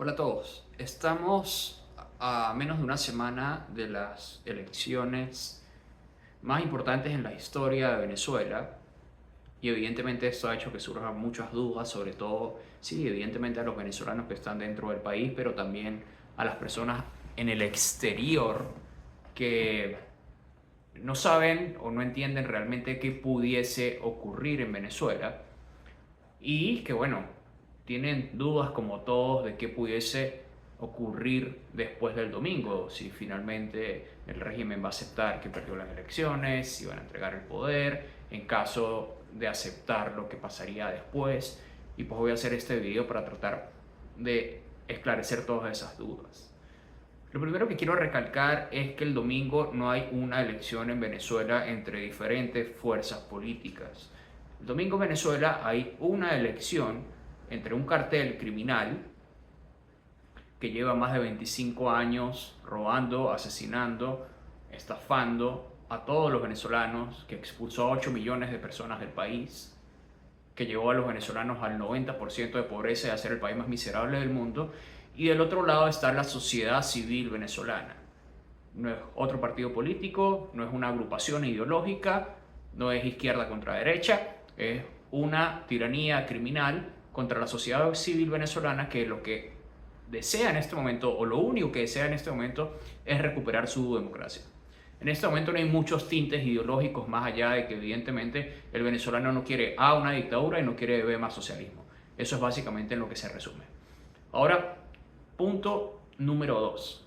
Hola a todos. Estamos a menos de una semana de las elecciones más importantes en la historia de Venezuela y evidentemente esto ha hecho que surjan muchas dudas, sobre todo, sí, evidentemente a los venezolanos que están dentro del país, pero también a las personas en el exterior que no saben o no entienden realmente qué pudiese ocurrir en Venezuela y que bueno, tienen dudas como todos de qué pudiese ocurrir después del domingo, si finalmente el régimen va a aceptar que perdió las elecciones, si van a entregar el poder, en caso de aceptar lo que pasaría después. Y pues voy a hacer este video para tratar de esclarecer todas esas dudas. Lo primero que quiero recalcar es que el domingo no hay una elección en Venezuela entre diferentes fuerzas políticas. El domingo en Venezuela hay una elección entre un cartel criminal que lleva más de 25 años robando, asesinando, estafando a todos los venezolanos, que expulsó a 8 millones de personas del país, que llevó a los venezolanos al 90% de pobreza y a ser el país más miserable del mundo. Y del otro lado está la sociedad civil venezolana. No es otro partido político, no es una agrupación ideológica, no es izquierda contra derecha, es una tiranía criminal contra la sociedad civil venezolana que lo que desea en este momento, o lo único que desea en este momento, es recuperar su democracia. En este momento no hay muchos tintes ideológicos más allá de que evidentemente el venezolano no quiere una dictadura y no quiere más socialismo. Eso es básicamente en lo que se resume. Ahora, punto número 2.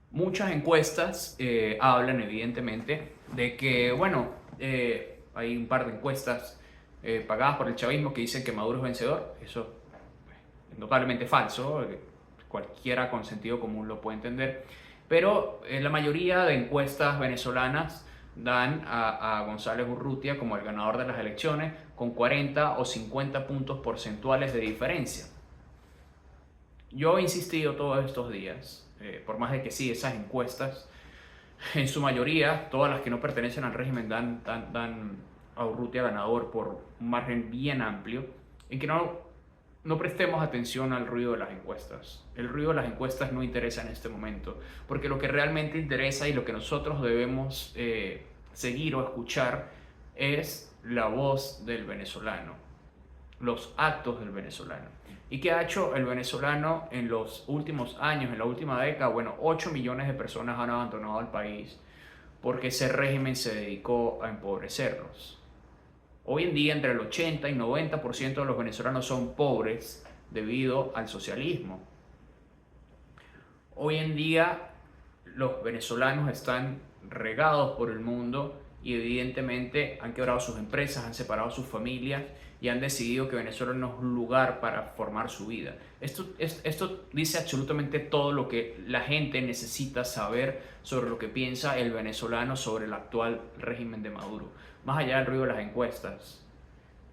Muchas encuestas hablan evidentemente de que, bueno, hay un par de encuestas pagadas por el chavismo que dicen que Maduro es vencedor. Eso es notablemente falso, cualquiera con sentido común lo puede entender. Pero la mayoría de encuestas venezolanas dan a González Urrutia como el ganador de las elecciones con 40 o 50 puntos porcentuales de diferencia. Yo he insistido todos estos días, por más de que sí, esas encuestas, en su mayoría, todas las que no pertenecen al régimen dan a Urrutia ganador por un margen bien amplio, en que no prestemos atención al ruido de las encuestas. El ruido de las encuestas no interesa en este momento, porque lo que realmente interesa y lo que nosotros debemos seguir o escuchar es la voz del venezolano, los actos del venezolano. ¿Y qué ha hecho el venezolano en los últimos años, en la última década? Bueno, 8 millones de personas han abandonado el país porque ese régimen se dedicó a empobrecerlos. Hoy en día entre el 80 y 90% de los venezolanos son pobres debido al socialismo. Hoy en día los venezolanos están regados por el mundo y evidentemente han quebrado sus empresas, han separado sus familias y han decidido que Venezuela no es un lugar para formar su vida. Esto dice absolutamente todo lo que la gente necesita saber sobre lo que piensa el venezolano sobre el actual régimen de Maduro. Más allá del ruido de las encuestas,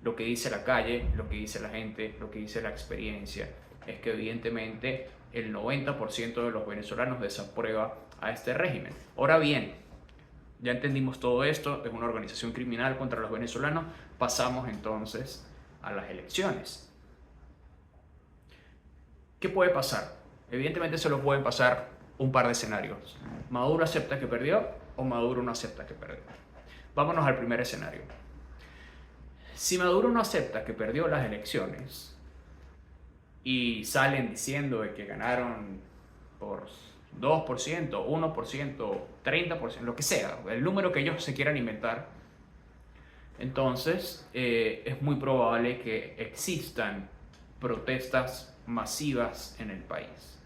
lo que dice la calle, lo que dice la gente, lo que dice la experiencia, es que evidentemente el 90% de los venezolanos desaprueba a este régimen. Ahora bien, ya entendimos todo esto, es una organización criminal contra los venezolanos, pasamos entonces a las elecciones. ¿Qué puede pasar? Evidentemente solo pueden pasar un par de escenarios. Maduro acepta que perdió o Maduro no acepta que perdió. Vámonos al primer escenario. Si Maduro no acepta que perdió las elecciones y salen diciendo de que ganaron por 2%, 1%, 30%, lo que sea, el número que ellos se quieran inventar, entonces es muy probable que existan protestas masivas en el país.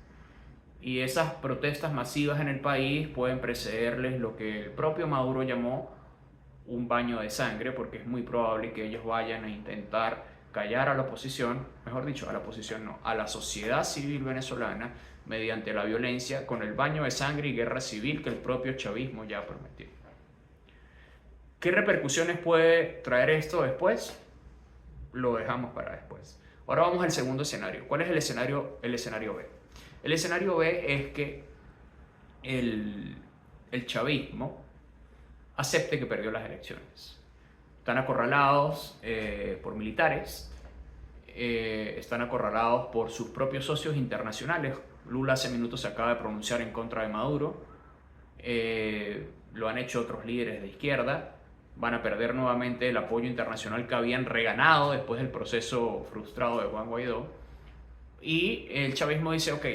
Y esas protestas masivas en el país pueden precederles lo que el propio Maduro llamó un baño de sangre, porque es muy probable que ellos vayan a intentar callar a la oposición, mejor dicho, a la oposición no, a la sociedad civil venezolana mediante la violencia con el baño de sangre y guerra civil que el propio chavismo ya prometió. ¿Qué repercusiones puede traer esto después? Lo dejamos para después. Ahora vamos al segundo escenario. ¿Cuál es el escenario? El escenario B. El escenario B es que el chavismo acepte que perdió las elecciones. Están acorralados por militares, están acorralados por sus propios socios internacionales. Lula hace minutos se acaba de pronunciar en contra de Maduro. Lo han hecho otros líderes de izquierda. Van a perder nuevamente el apoyo internacional que habían reganado después del proceso frustrado de Juan Guaidó. Y el chavismo dice, ok,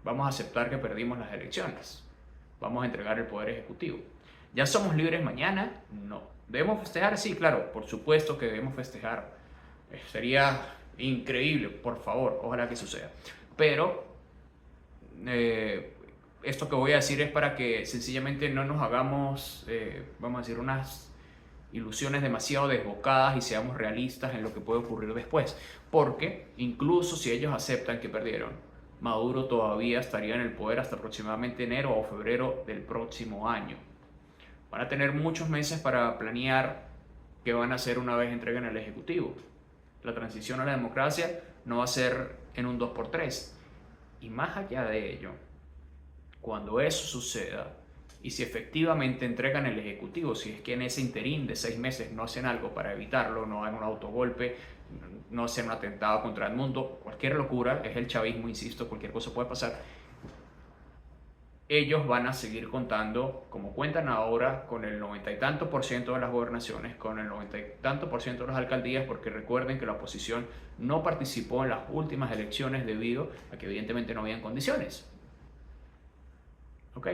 vamos a aceptar que perdimos las elecciones. Vamos a entregar el poder ejecutivo. ¿Ya somos libres mañana? No. ¿Debemos festejar? Sí, claro, por supuesto que debemos festejar. Sería increíble, por favor, ojalá que suceda. Pero esto que voy a decir es para que sencillamente no nos hagamos, vamos a decir, unas ilusiones demasiado desbocadas y seamos realistas en lo que puede ocurrir después. Porque incluso si ellos aceptan que perdieron, Maduro todavía estaría en el poder hasta aproximadamente enero o febrero del próximo año. Van a tener muchos meses para planear qué van a hacer una vez entreguen el Ejecutivo. La transición a la democracia no va a ser en un 2x3. Y más allá de ello, cuando eso suceda, y si efectivamente entregan el Ejecutivo, si es que en ese interín de 6 meses no hacen algo para evitarlo, no dan un autogolpe, no hacen un atentado contra el mundo, cualquier locura, es el chavismo, insisto, cualquier cosa puede pasar, ellos van a seguir contando, como cuentan ahora, con el 90 y tanto por ciento de las gobernaciones, con el 90 y tanto por ciento de las alcaldías, porque recuerden que la oposición no participó en las últimas elecciones debido a que evidentemente no habían condiciones. ¿Ok?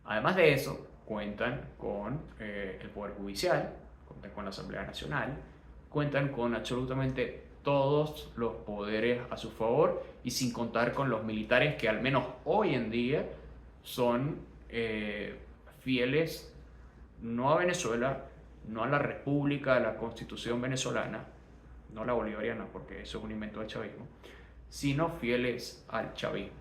Además de eso, cuentan con el Poder Judicial, cuentan con la Asamblea Nacional, cuentan con absolutamente todos los poderes a su favor y sin contar con los militares que al menos hoy en día son fieles no a Venezuela, no a la República, a la Constitución venezolana, no la bolivariana porque eso es un invento del chavismo, sino fieles al chavismo.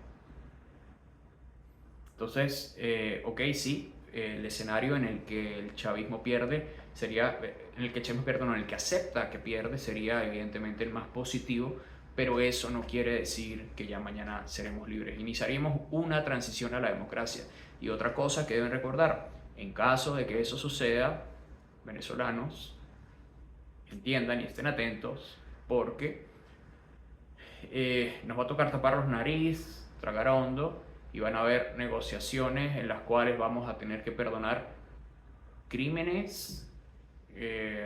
Entonces, ok, sí, el escenario en el que el chavismo pierde sería, en el que el chavismo pierde, no, en el que acepta que pierde sería evidentemente el más positivo, pero eso no quiere decir que ya mañana seremos libres. Iniciaríamos una transición a la democracia. Y otra cosa que deben recordar, en caso de que eso suceda, venezolanos, entiendan y estén atentos, porque nos va a tocar tapar los nariz, tragar hondo, y van a haber negociaciones en las cuales vamos a tener que perdonar crímenes,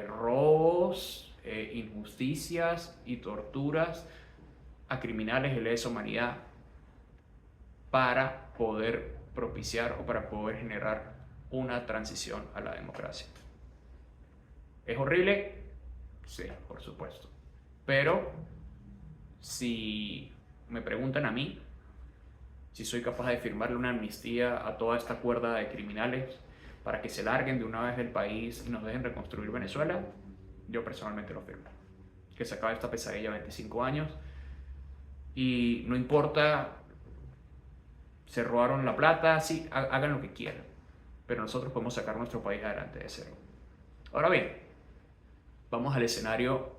robos, injusticias y torturas a criminales de lesa humanidad para poder propiciar o para poder generar una transición a la democracia. ¿Es horrible? Sí, por supuesto. Pero si me preguntan a mí, si soy capaz de firmarle una amnistía a toda esta cuerda de criminales para que se larguen de una vez del país y nos dejen reconstruir Venezuela, yo personalmente lo firmo. Que se acabe esta pesadilla de 25 años y no importa, se robaron la plata, sí, hagan lo que quieran, pero nosotros podemos sacar nuestro país adelante de cero. Ahora bien, vamos al escenario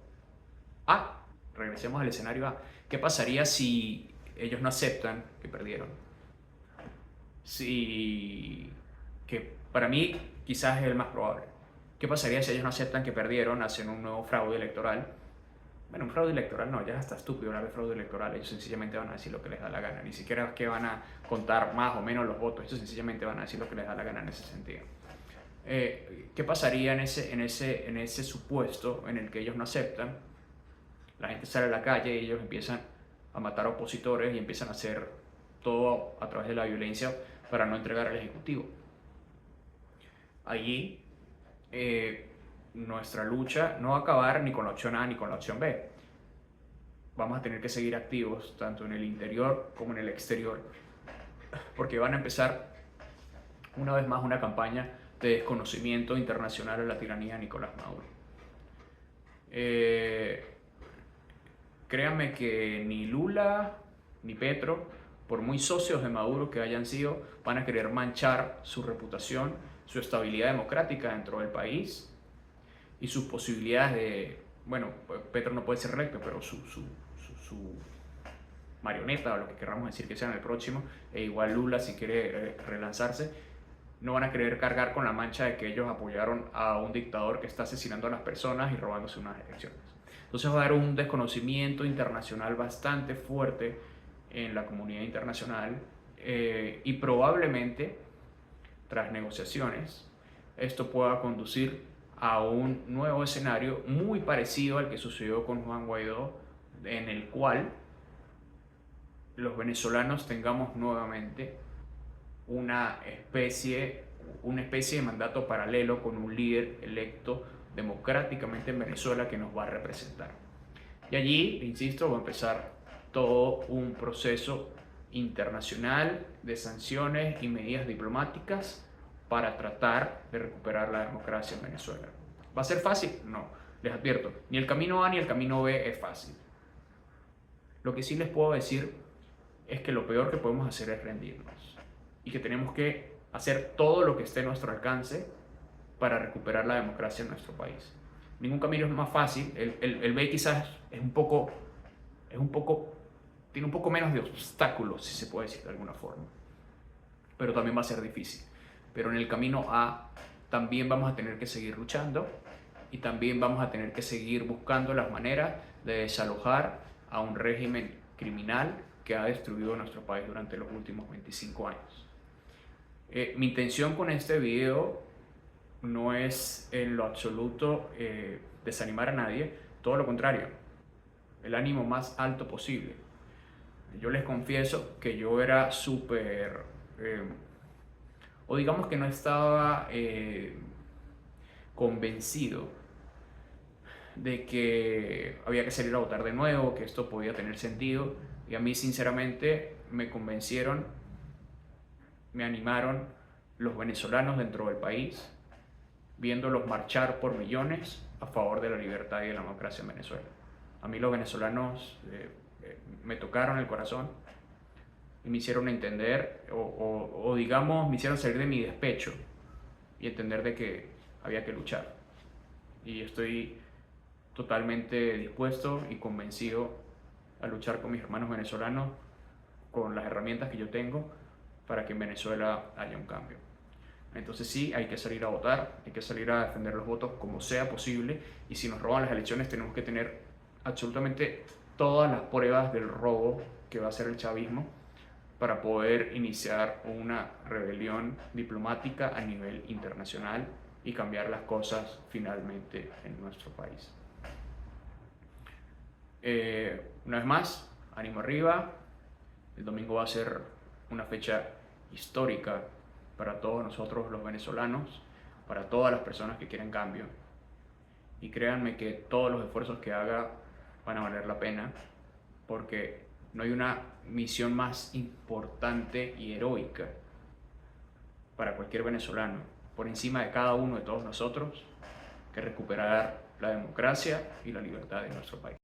A, regresemos al escenario A. ¿Qué pasaría si ellos no aceptan que perdieron? Que para mí quizás es el más probable. ¿Qué pasaría si ellos no aceptan que perdieron, hacen un nuevo fraude electoral? Bueno, un fraude electoral no, ya está estúpido hablar de fraude electoral. Ellos sencillamente van a decir lo que les da la gana. Ni siquiera es que van a contar más o menos los votos. Ellos sencillamente van a decir lo que les da la gana en ese sentido. ¿Qué pasaría en ese supuesto en el que ellos no aceptan? La gente sale a la calle y ellos empiezan a matar opositores y empiezan a hacer todo a través de la violencia para no entregar al Ejecutivo. Allí nuestra lucha no va a acabar ni con la opción A ni con la opción B. Vamos a tener que seguir activos tanto en el interior como en el exterior, porque van a empezar una vez más una campaña de desconocimiento internacional a la tiranía de Nicolás Maduro. Créanme que ni Lula ni Petro, por muy socios de Maduro que hayan sido, van a querer manchar su reputación, su estabilidad democrática dentro del país y sus posibilidades de, bueno, Petro no puede ser reelecto, pero su marioneta o lo que queramos decir que sea en el próximo, e igual Lula si quiere relanzarse, no van a querer cargar con la mancha de que ellos apoyaron a un dictador que está asesinando a las personas y robándose unas elecciones. Entonces va a haber un desconocimiento internacional bastante fuerte en la comunidad internacional y probablemente tras negociaciones esto pueda conducir a un nuevo escenario muy parecido al que sucedió con Juan Guaidó, en el cual los venezolanos tengamos nuevamente una especie, una especie de mandato paralelo con un líder electo democráticamente en Venezuela que nos va a representar. Y allí, insisto, va a empezar todo un proceso internacional de sanciones y medidas diplomáticas para tratar de recuperar la democracia en Venezuela. ¿Va a ser fácil? No, les advierto, ni el camino A ni el camino B es fácil. Lo que sí les puedo decir es que lo peor que podemos hacer es rendirnos y que tenemos que hacer todo lo que esté a nuestro alcance para recuperar la democracia en nuestro país. Ningún camino es más fácil, el B quizás tiene un poco menos de obstáculos, si se puede decir de alguna forma, pero también va a ser difícil. Pero en el camino A también vamos a tener que seguir luchando y también vamos a tener que seguir buscando las maneras de desalojar a un régimen criminal que ha destruido nuestro país durante los últimos 25 años. Mi intención con este video no es en lo absoluto desanimar a nadie, todo lo contrario, el ánimo más alto posible. Yo les confieso que yo era súper, o digamos que no estaba convencido de que había que salir a votar de nuevo, que esto podía tener sentido, y a mí sinceramente me convencieron, me animaron los venezolanos dentro del país, viéndolos marchar por millones a favor de la libertad y de la democracia en Venezuela. A mí los venezolanos me tocaron el corazón y me hicieron entender, o digamos, me hicieron salir de mi despecho y entender de que había que luchar. Y estoy totalmente dispuesto y convencido a luchar con mis hermanos venezolanos con las herramientas que yo tengo para que en Venezuela haya un cambio. Entonces sí, hay que salir a votar, hay que salir a defender los votos como sea posible, y si nos roban las elecciones tenemos que tener absolutamente todas las pruebas del robo que va a hacer el chavismo para poder iniciar una rebelión diplomática a nivel internacional y cambiar las cosas finalmente en nuestro país. Una vez más, ánimo arriba. El domingo va a ser una fecha histórica para todos nosotros los venezolanos, para todas las personas que quieren cambio. Y créanme que todos los esfuerzos que haga van a valer la pena, porque no hay una misión más importante y heroica para cualquier venezolano, por encima de cada uno de todos nosotros, que recuperar la democracia y la libertad de nuestro país.